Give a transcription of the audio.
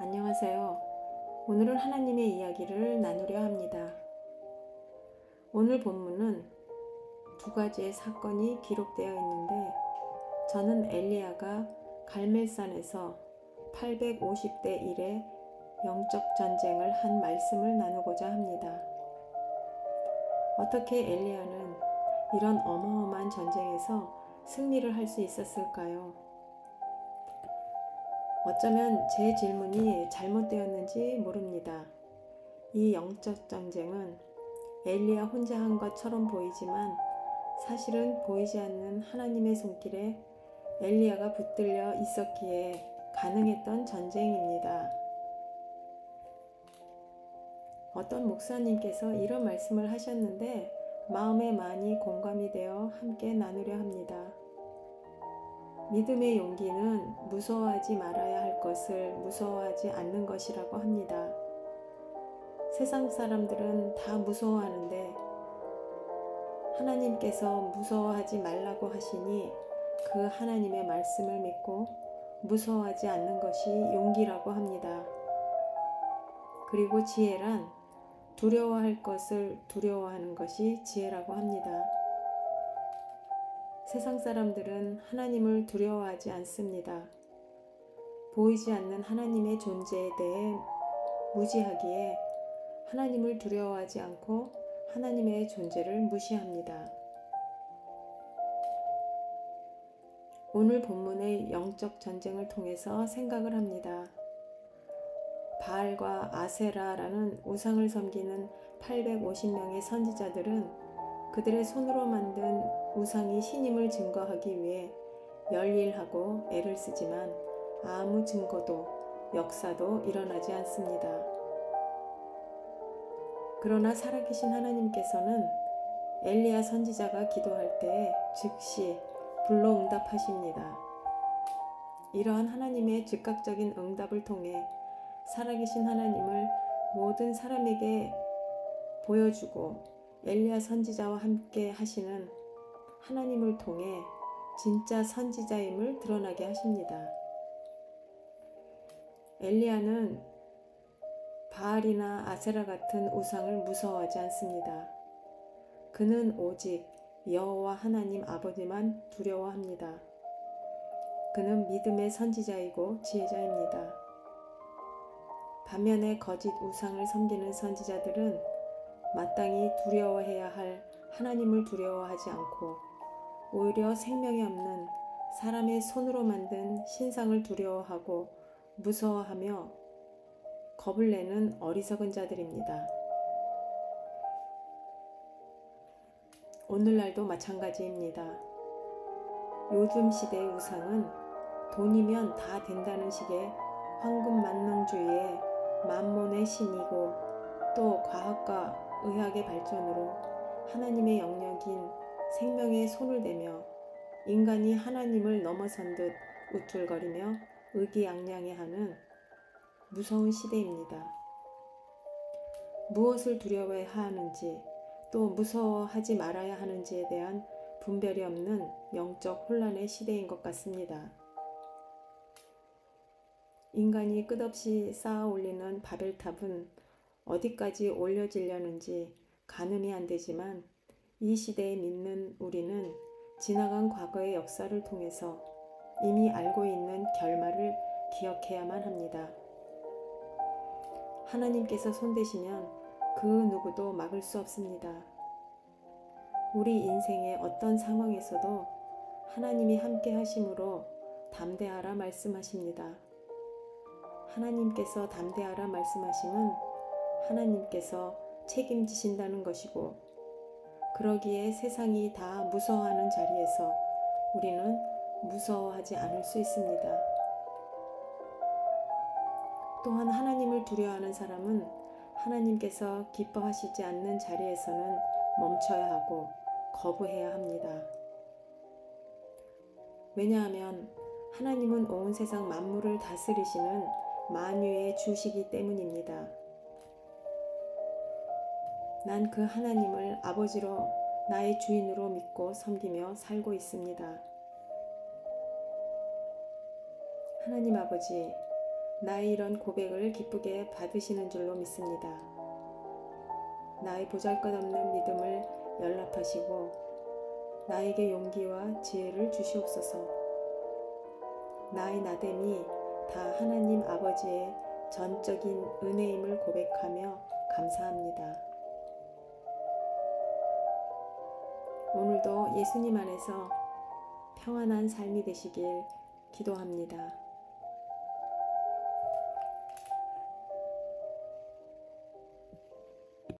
안녕하세요. 오늘은 하나님의 이야기를 나누려 합니다. 오늘 본문은 두 가지의 사건이 기록되어 있는데 저는 엘리야가 갈멜산에서 850대 1의 영적 전쟁을 한 말씀을 나누고자 합니다. 어떻게 엘리야는 이런 어마어마한 전쟁에서 승리를 할 수 있었을까요? 어쩌면 제 질문이 잘못되었는지 모릅니다. 이 영적 전쟁은 엘리야 혼자 한 것처럼 보이지만 사실은 보이지 않는 하나님의 손길에 엘리야가 붙들려 있었기에 가능했던 전쟁입니다. 어떤 목사님께서 이런 말씀을 하셨는데 마음에 많이 공감이 되어 함께 나누려 합니다. 믿음의 용기는 무서워하지 말아야 할 것을 무서워하지 않는 것이라고 합니다. 세상 사람들은 다 무서워하는데 하나님께서 무서워하지 말라고 하시니 그 하나님의 말씀을 믿고 무서워하지 않는 것이 용기라고 합니다. 그리고 지혜란 두려워할 것을 두려워하는 것이 지혜라고 합니다. 세상 사람들은 하나님을 두려워하지 않습니다. 보이지 않는 하나님의 존재에 대해 무지하기에 하나님을 두려워하지 않고 하나님의 존재를 무시합니다. 오늘 본문의 영적 전쟁을 통해서 생각을 합니다. 바알과 아세라라는 우상을 섬기는 850명의 선지자들은 그들의 손으로 만든 우상이 신임을 증거하기 위해 열일하고 애를 쓰지만 아무 증거도 역사도 일어나지 않습니다. 그러나 살아계신 하나님께서는 엘리야 선지자가 기도할 때 즉시 불로 응답하십니다. 이러한 하나님의 즉각적인 응답을 통해 살아계신 하나님을 모든 사람에게 보여주고 엘리야 선지자와 함께 하시는 하나님을 통해 진짜 선지자임을 드러나게 하십니다. 엘리야는 바알이나 아세라 같은 우상을 무서워하지 않습니다. 그는 오직 여호와 하나님 아버지만 두려워합니다. 그는 믿음의 선지자이고 지혜자입니다. 반면에 거짓 우상을 섬기는 선지자들은 마땅히 두려워해야 할 하나님을 두려워하지 않고 오히려 생명이 없는 사람의 손으로 만든 신상을 두려워하고 무서워하며 겁을 내는 어리석은 자들입니다. 오늘날도 마찬가지입니다. 요즘 시대의 우상은 돈이면 다 된다는 식의 황금만능주의의 만몬의 신이고 또 과학과 의학의 발전으로 하나님의 영역인 생명에 손을 대며 인간이 하나님을 넘어선 듯 우쭐거리며 의기양양해하는 무서운 시대입니다. 무엇을 두려워해야 하는지 또 무서워하지 말아야 하는지에 대한 분별이 없는 영적 혼란의 시대인 것 같습니다. 인간이 끝없이 쌓아 올리는 바벨탑은 어디까지 올려지려는지 가늠이 안 되지만 이 시대에 믿는 우리는 지나간 과거의 역사를 통해서 이미 알고 있는 결말을 기억해야만 합니다. 하나님께서 손대시면 그 누구도 막을 수 없습니다. 우리 인생의 어떤 상황에서도 하나님이 함께 하심으로 담대하라 말씀하십니다. 하나님께서 담대하라 말씀하심은 하나님께서 책임지신다는 것이고 그러기에 세상이 다 무서워하는 자리에서 우리는 무서워하지 않을 수 있습니다. 또한 하나님을 두려워하는 사람은 하나님께서 기뻐하시지 않는 자리에서는 멈춰야 하고 거부해야 합니다. 왜냐하면 하나님은 온 세상 만물을 다스리시는 만유의 주시기 때문입니다. 난 그 하나님을 아버지로 나의 주인으로 믿고 섬기며 살고 있습니다. 하나님 아버지, 나의 이런 고백을 기쁘게 받으시는 줄로 믿습니다. 나의 보잘것없는 믿음을 연락하시고 나에게 용기와 지혜를 주시옵소서. 나의 나됨이 다 하나님 아버지의 전적인 은혜임을 고백하며 감사합니다. 오늘도 예수님 안에서 평안한 삶이 되시길 기도합니다.